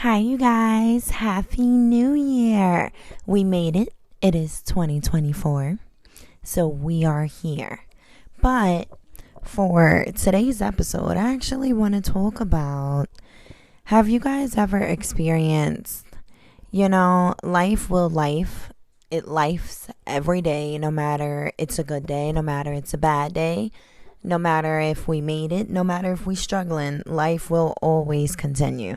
Hi, you guys. Happy New Year. We made it. It is 2024. So we are here. But for today's episode, I actually want to talk about, have you guys ever experienced, life will life. It lifes every day, no matter it's a good day, no matter it's a bad day, no matter if we made it, no matter if we struggling, life will always continue.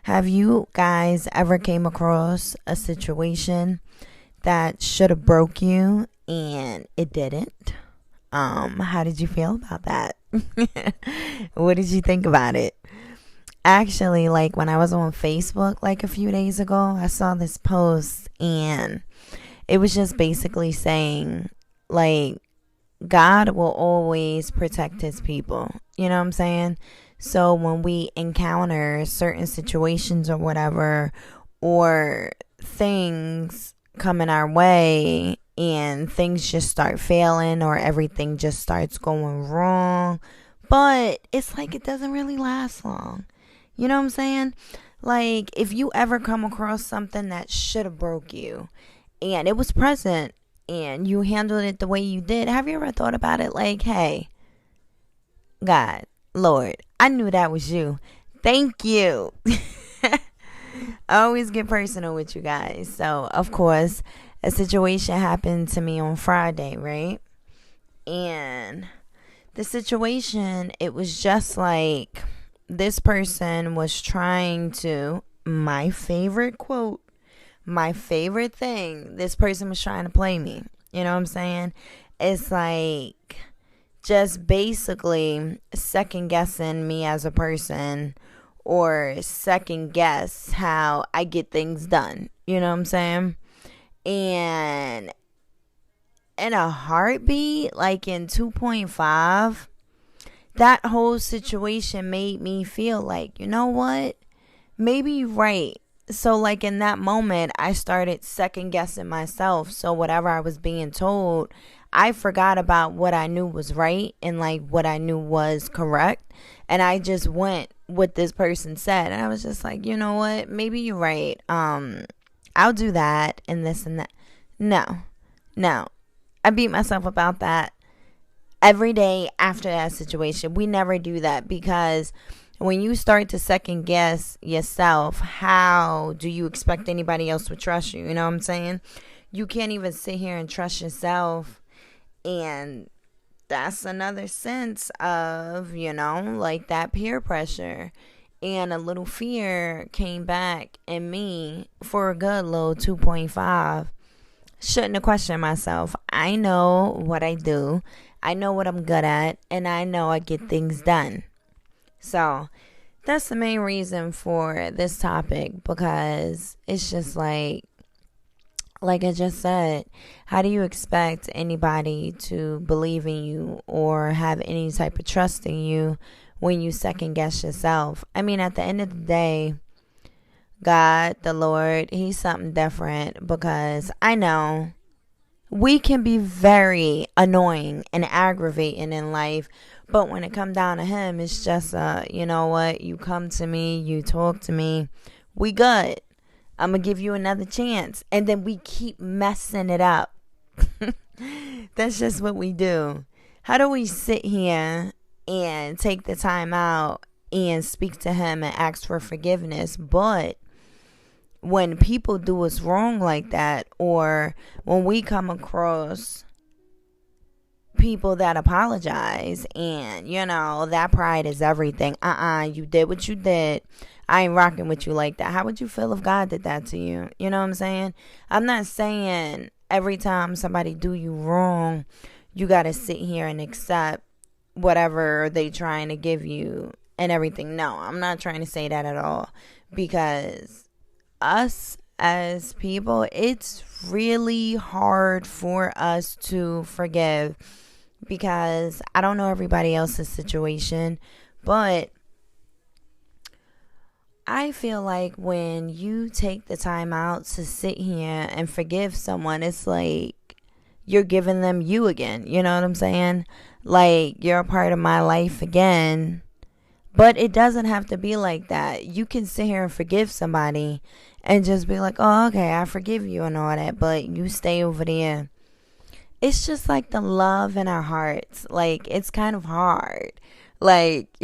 Have you guys ever came across a situation that should have broke you and it didn't? How did you feel about that? What did you think about it? Actually, like when I was on Facebook like a few days ago, I saw this post and it was just basically saying like God will always protect his people. You know what I'm saying? So when we encounter certain situations or whatever, or things coming our way and things just start failing or everything just starts going wrong, but it's like it doesn't really last long. You know what I'm saying? Like if you ever come across something that should have broke you and it was present and you handled it the way you did, have you ever thought about it like, hey, God, Lord, I knew that was you. Thank you. I always get personal with you guys. So, of course, a situation happened to me on Friday, right? And the situation, it was just like this person was trying to, my favorite quote, my favorite thing, this person was trying to play me. You know what I'm saying? It's like just basically second guessing me as a person or second guess how I get things done. You know what I'm saying? And in a heartbeat, like in 2.5, that whole situation made me feel like, you know what? Maybe you're right. So like in that moment, I started second guessing myself. So whatever I was being told, I forgot about what I knew was right and like what I knew was correct. And I just went what this person said. And I was just like, you know what? Maybe you're right. I'll do that and this and that. No. I beat myself about that every day after that situation. We never do that because when you start to second guess yourself, how do you expect anybody else to trust you? You know what I'm saying? You can't even sit here and trust yourself. And that's another sense of, like that peer pressure. And a little fear came back in me for a good little 2.5. Shouldn't have questioned myself. I know what I do. I know what I'm good at. And I know I get things done. So that's the main reason for this topic, because it's just like I just said, how do you expect anybody to believe in you or have any type of trust in you when you second guess yourself? I mean, at the end of the day, God, the Lord, he's something different, because I know we can be very annoying and aggravating in life. But when it come down to him, it's just, you know what? You come to me, you talk to me, we good. I'm going to give you another chance. And then we keep messing it up. That's just what we do. How do we sit here and take the time out and speak to him and ask for forgiveness? But when people do us wrong like that, or when we come across people that apologize and that pride is everything, you did what you did, I ain't rocking with you like that. How would you feel if God did that to you? You know what I'm saying? I'm not saying every time somebody do you wrong, you got to sit here and accept whatever they trying to give you and everything. No, I'm not trying to say that at all, because us as people, it's really hard for us to forgive, because I don't know everybody else's situation, but I feel like when you take the time out to sit here and forgive someone, it's like you're giving them you again. You know what I'm saying? Like, you're a part of my life again, But it doesn't have to be like that. You can sit here and forgive somebody and just be like, oh, okay, I forgive you and all that, but you stay over there. It's just like the love in our hearts. Like, it's kind of hard. Like,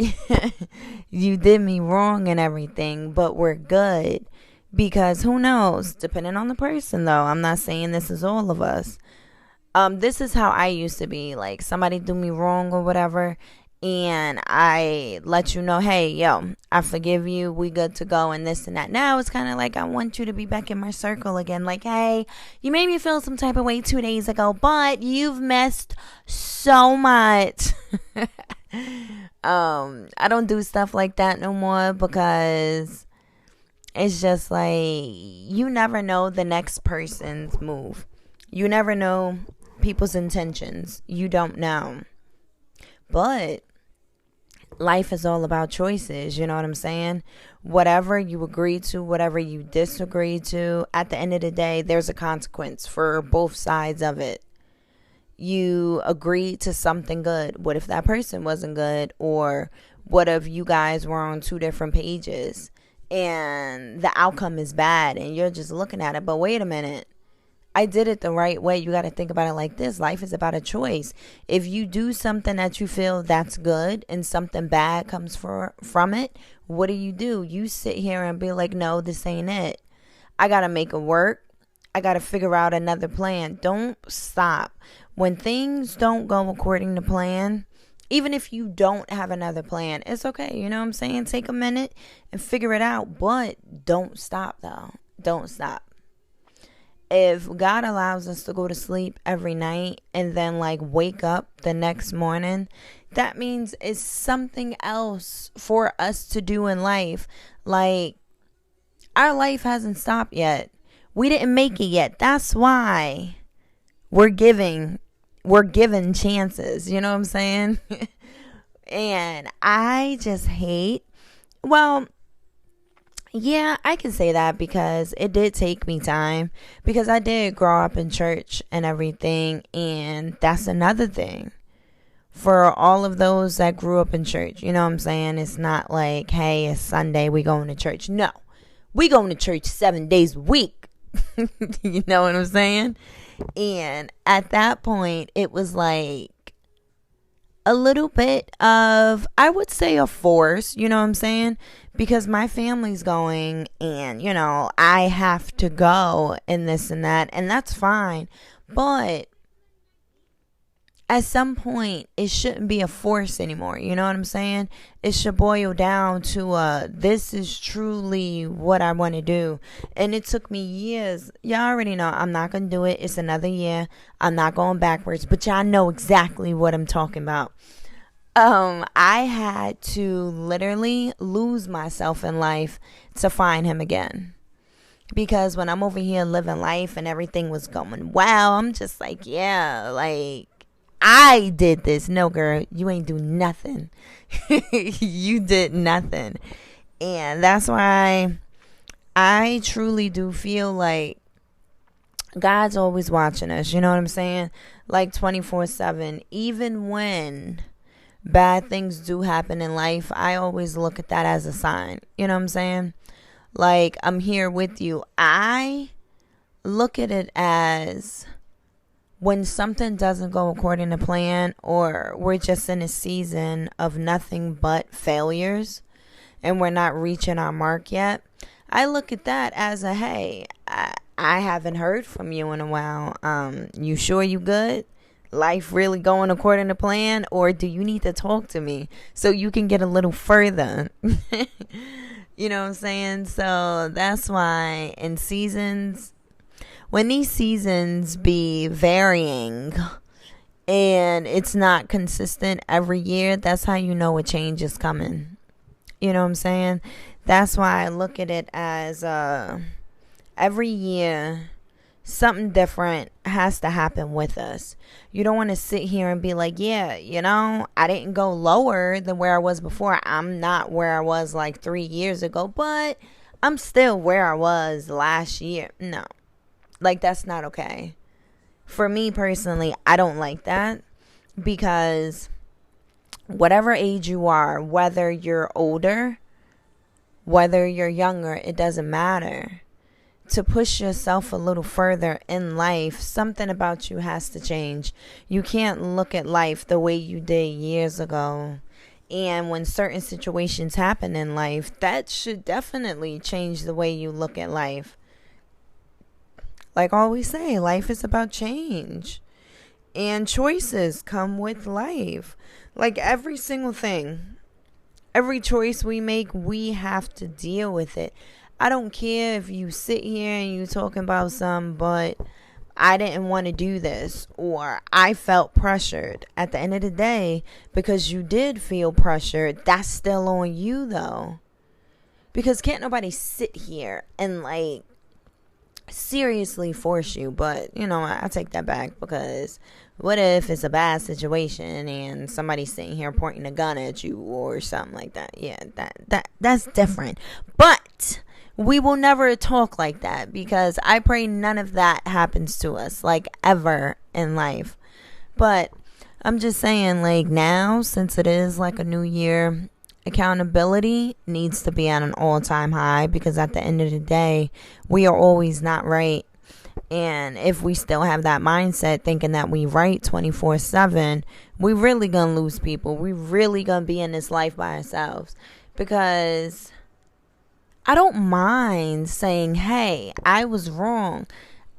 you did me wrong and everything, but we're good. Because who knows? Depending on the person, though. I'm not saying this is all of us. This is how I used to be. Like, somebody do me wrong or whatever, and I let you know, hey, yo, I forgive you, we good to go, and this and that. Now it's kind of like, I want you to be back in my circle again. Like, hey, you made me feel some type of way 2 days ago, but you've missed so much. I don't do stuff like that no more, because it's just like, you never know the next person's move. You never know people's intentions. You don't know. But life is all about choices. You know what I'm saying? Whatever you agree to, whatever you disagree to, at the end of the day, there's a consequence for both sides of it. You agreed to something good. What if that person wasn't good? Or what if you guys were on two different pages and the outcome is bad and you're just looking at it? But wait a minute. I did it the right way. You got to think about it like this. Life is about a choice. If you do something that you feel that's good and something bad comes from it, what do? You sit here and be like, no, this ain't it. I got to make it work. I got to figure out another plan. Don't stop. When things don't go according to plan, even if you don't have another plan, it's okay. You know what I'm saying? Take a minute and figure it out. But don't stop, though. Don't stop. If God allows us to go to sleep every night and then like wake up the next morning, that means it's something else for us to do in life. Like, our life hasn't stopped yet. We didn't make it yet. That's why we're given chances. You know what I'm saying? And I just hate, well, yeah, I can say that because it did take me time, because I did grow up in church and everything. And that's another thing for all of those that grew up in church. You know what I'm saying? It's not like, hey, it's Sunday, we going to church. No, we going to church 7 days a week. You know what I'm saying? And at that point, it was like a little bit of, I would say, a force, you know what I'm saying? Because my family's going and, you know, I have to go and this and that, and that's fine. But at some point, it shouldn't be a force anymore. You know what I'm saying? It should boil down to, this is truly what I want to do. And it took me years. Y'all already know I'm not going to do it. It's another year. I'm not going backwards. But y'all know exactly what I'm talking about. I had to literally lose myself in life to find him again. Because when I'm over here living life and everything was going well, I'm just like, yeah, like, I did this. No, girl, you ain't do nothing. You did nothing. And that's why I truly do feel like God's always watching us. You know what I'm saying? Like 24/7. Even when bad things do happen in life, I always look at that as a sign. You know what I'm saying? Like, I'm here with you. I look at it as, when something doesn't go according to plan, or we're just in a season of nothing but failures and we're not reaching our mark yet, I look at that as a, hey, I haven't heard from you in a while. You sure you good? Life really going according to plan? Or do you need to talk to me so you can get a little further? You know what I'm saying? So that's why in seasons, when these seasons be varying and it's not consistent every year, that's how you know a change is coming. You know what I'm saying? That's why I look at it as every year something different has to happen with us. You don't want to sit here and be like, yeah, you know, I didn't go lower than where I was before. I'm not where I was like 3 years ago, but I'm still where I was last year. No. Like, that's not okay. For me personally, I don't like that, because whatever age you are, whether you're older, whether you're younger, it doesn't matter. To push yourself a little further in life, something about you has to change. You can't look at life the way you did years ago. And when certain situations happen in life, that should definitely change the way you look at life. Like I always say, life is about change. And choices come with life. Like every single thing, every choice we make, we have to deal with it. I don't care if you sit here and you talking about something, but I didn't want to do this, or I felt pressured. At the end of the day, because you did feel pressured, that's still on you though. Because can't nobody sit here and like seriously force you. But I take that back, because what if it's a bad situation and somebody's sitting here pointing a gun at you or something like that? Yeah, that's different. But we will never talk like that, because I pray none of that happens to us, like ever in life. But I'm just saying, like now, since it is like a new year, accountability needs to be at an all-time high, because at the end of the day, we are always not right. And if we still have that mindset thinking that we right 24/7, we really gonna lose people. We really gonna be in this life by ourselves. Because I don't mind saying, hey, I was wrong.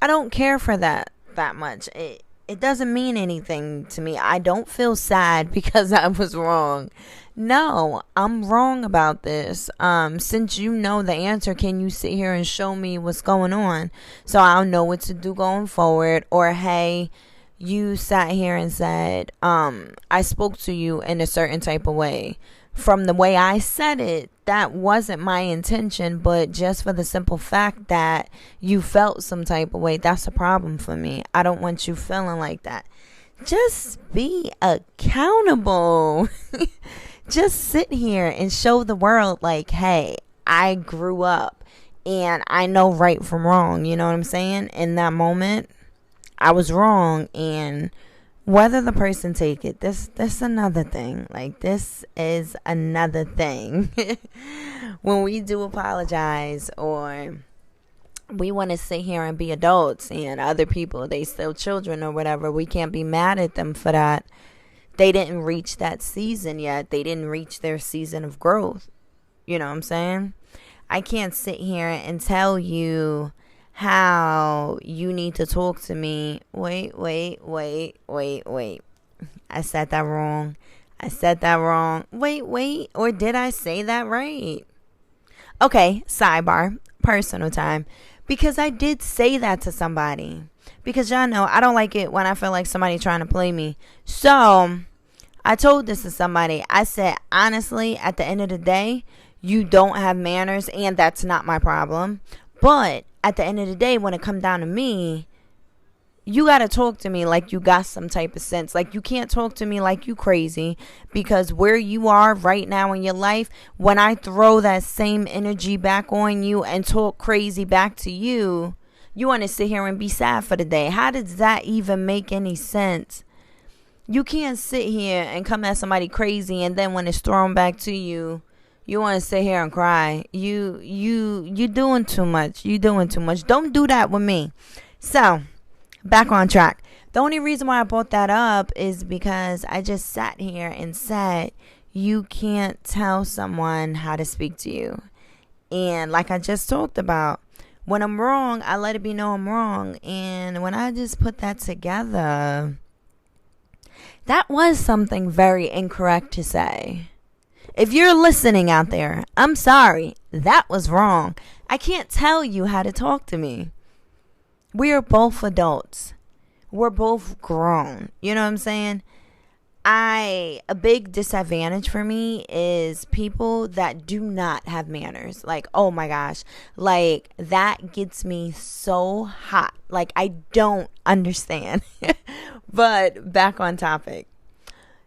I don't care for that much. It doesn't mean anything to me. I don't feel sad because I was wrong. No, I'm wrong about this. Since you know the answer, can you sit here and show me what's going on, so I'll know what to do going forward? Or, hey, you sat here and said, I spoke to you in a certain type of way. From the way I said it, that wasn't my intention, but just for the simple fact that you felt some type of way, that's a problem for me. I don't want you feeling like that. Just be accountable. Just sit here and show the world, like, hey, I grew up and I know right from wrong. You know what I'm saying? In that moment, I was wrong, and whether the person take it, this another thing. Like, this is another thing. When we do apologize, or we want to sit here and be adults, and other people, they still children or whatever, we can't be mad at them for that. They didn't reach that season yet. They didn't reach their season of growth. You know what I'm saying? I can't sit here and tell you how you need to talk to me. Wait. I said that wrong. Wait. Or did I say that right? Okay, sidebar, personal time. Because I did say that to somebody. Because y'all know I don't like it when I feel like somebody trying to play me. So I told this to somebody. I said, honestly, at the end of the day, you don't have manners, and that's not my problem. But at the end of the day, when it comes down to me, you got to talk to me like you got some type of sense. Like, you can't talk to me like you crazy, because where you are right now in your life, when I throw that same energy back on you and talk crazy back to you, you want to sit here and be sad for the day. How does that even make any sense? You can't sit here and come at somebody crazy, and then when it's thrown back to you, you want to sit here and cry. You doing too much. You doing too much. Don't do that with me. So, back on track. The only reason why I brought that up is because I just sat here and said, you can't tell someone how to speak to you. And like I just talked about, when I'm wrong, I let it be known I'm wrong. And when I just put that together, that was something very incorrect to say. If you're listening out there, I'm sorry. That was wrong. I can't tell you how to talk to me. We are both adults. We're both grown. You know what I'm saying? A big disadvantage for me is people that do not have manners. Like, oh my gosh. Like, that gets me so hot. Like, I don't understand. But back on topic.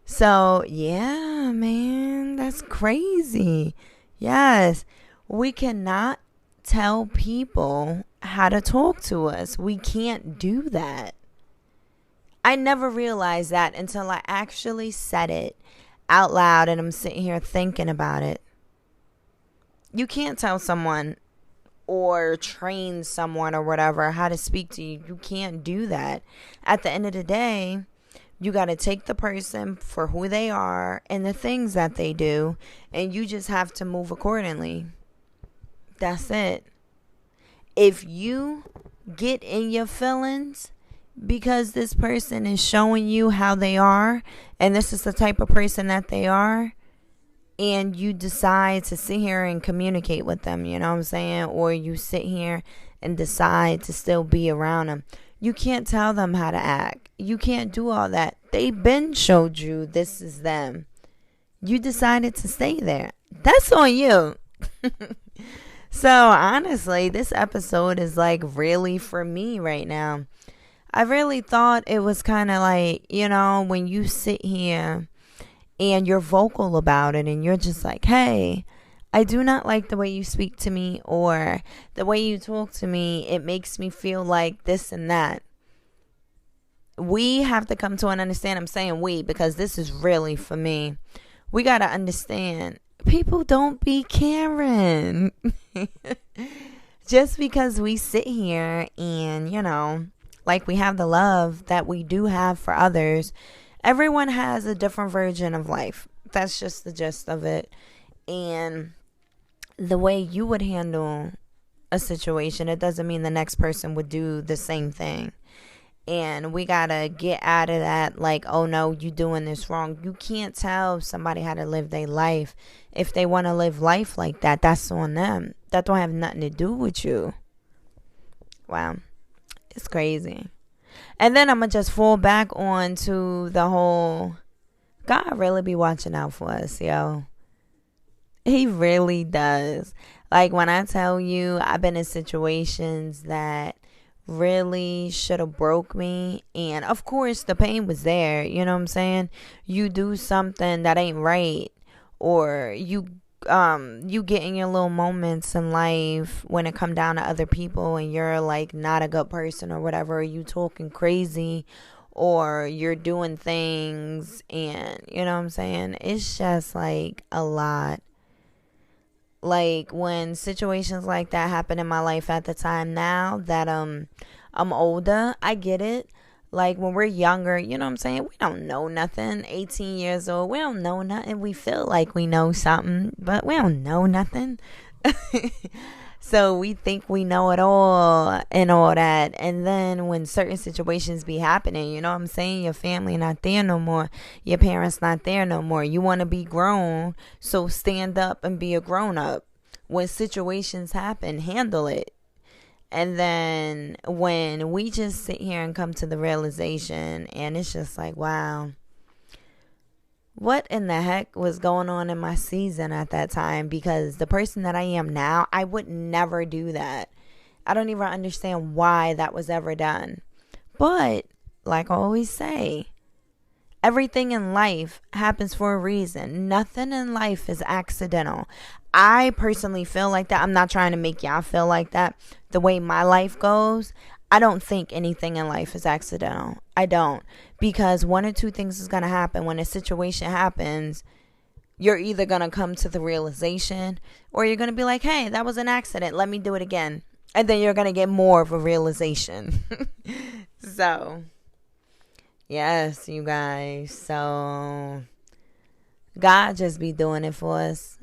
So, yeah, man, that's crazy. Yes, we cannot tell people how to talk to us. We can't do that. I never realized that until I actually said it out loud and I'm sitting here thinking about it. You can't tell someone or train someone or whatever how to speak to you. You can't do that. At the end of the day, you got to take the person for who they are and the things that they do, and you just have to move accordingly. That's it. If you get in your feelings because this person is showing you how they are, and this is the type of person that they are, and you decide to sit here and communicate with them, you know what I'm saying? Or you sit here and decide to still be around them. You can't tell them how to act. You can't do all that. They've been showed you this is them. You decided to stay there. That's on you. So honestly, this episode is like really for me right now. I really thought it was kind of like, when you sit here and you're vocal about it and you're just like, hey, I do not like the way you speak to me or the way you talk to me. It makes me feel like this and that. We have to come to an understanding. I'm saying we because this is really for me. We got to understand. People don't be caring. Just because we sit here and, like we have the love that we do have for others, everyone has a different version of life. That's just the gist of it. And the way you would handle a situation, it doesn't mean the next person would do the same thing. And we got to get out of that like, oh no, you doing this wrong. You can't tell somebody how to live their life. If they want to live life like that, that's on them. That don't have nothing to do with you. Wow. It's crazy. And then I'm going to just fall back on to the whole, God really be watching out for us, yo. He really does. Like when I tell you, I've been in situations that really should have broke me. And of course, the pain was there. You know what I'm saying? You do something that ain't right. Or you get in your little moments in life when it come down to other people and you're like not a good person or whatever, or you talking crazy or you're doing things and you know what I'm saying, it's just like a lot. Like when situations like that happen in my life at the time, now that I'm older, I get it. Like when we're younger, you know what I'm saying? We don't know nothing. 18 years old, we don't know nothing. We feel like we know something, but we don't know nothing. So we think we know it all and all that. And then when certain situations be happening, you know what I'm saying? Your family not there no more. Your parents not there no more. You want to be grown, so stand up and be a grown up. When situations happen, handle it. And then when we just sit here and come to the realization and it's just like, wow, what in the heck was going on in my season at that time? Because the person that I am now, I would never do that. I don't even understand why that was ever done. But like I always say, everything in life happens for a reason. Nothing in life is accidental. I personally feel like that. I'm not trying to make y'all feel like that. The way my life goes, I don't think anything in life is accidental. I don't. Because one or two things is going to happen. When a situation happens, you're either going to come to the realization or you're going to be like, hey, that was an accident. Let me do it again. And then you're going to get more of a realization. So, yes, you guys. So, God just be doing it for us.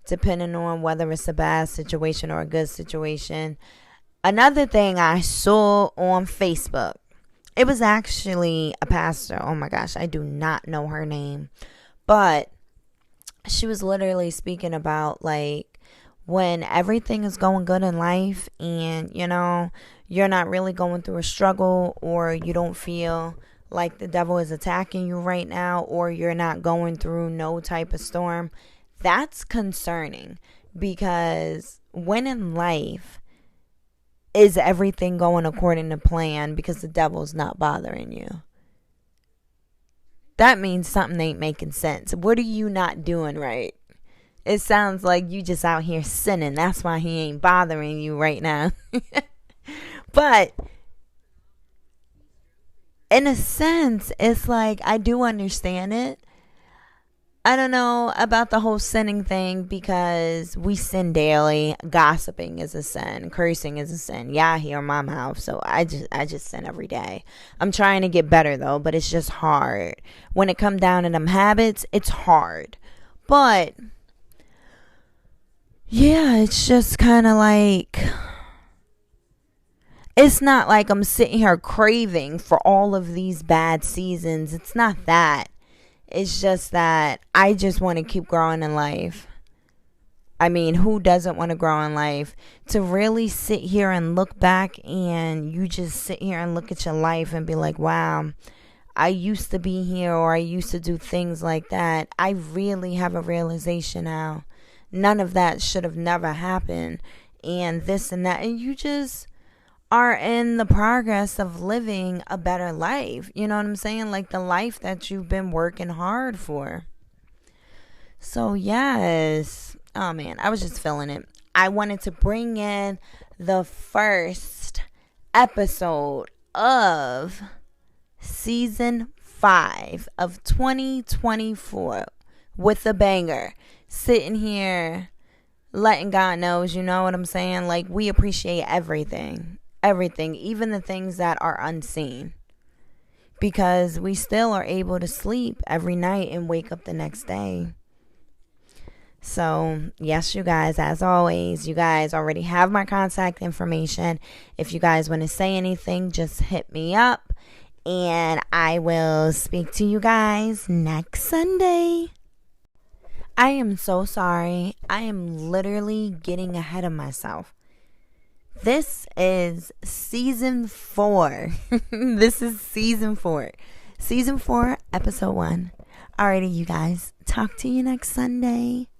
Depending on whether it's a bad situation or a good situation. Another thing I saw on Facebook, it was actually a pastor. Oh my gosh, I do not know her name. But she was literally speaking about like when everything is going good in life and, you're not really going through a struggle or you don't feel like the devil is attacking you right now or you're not going through no type of storm. That's concerning because when in life is everything going according to plan because the devil's not bothering you? That means something ain't making sense. What are you not doing right? It sounds like you just out here sinning. That's why he ain't bothering you right now. But in a sense, it's like I do understand it. I don't know about the whole sinning thing because we sin daily. Gossiping is a sin. Cursing is a sin. Yeah, I hear my mouth, so I just sin every day. I'm trying to get better though, but it's just hard. When it come down to them habits, it's hard. But yeah, it's just kind of like, it's not like I'm sitting here craving for all of these bad seasons. It's not that. It's just that I just want to keep growing in life. I mean, who doesn't want to grow in life? To really sit here and look back and you just sit here and look at your life and be like, wow, I used to be here or I used to do things like that. I really have a realization now. None of that should have never happened. And this and that. And you just are in the progress of living a better life. You know what I'm saying? Like the life that you've been working hard for. So yes. Oh man, I was just feeling it. I wanted to bring in the first episode of season 5 of 2024 with a banger. Sitting here letting God knows, you know what I'm saying? Like, we appreciate everything. Everything, even the things that are unseen, because we still are able to sleep every night and wake up the next day. So yes, you guys, as always, you guys already have my contact information. If you guys want to say anything, just hit me up and I will speak to you guys next Sunday. I am so sorry. I am literally getting ahead of myself. This is season 4. This is season 4. Season 4, episode 1. Alrighty, you guys. Talk to you next Sunday.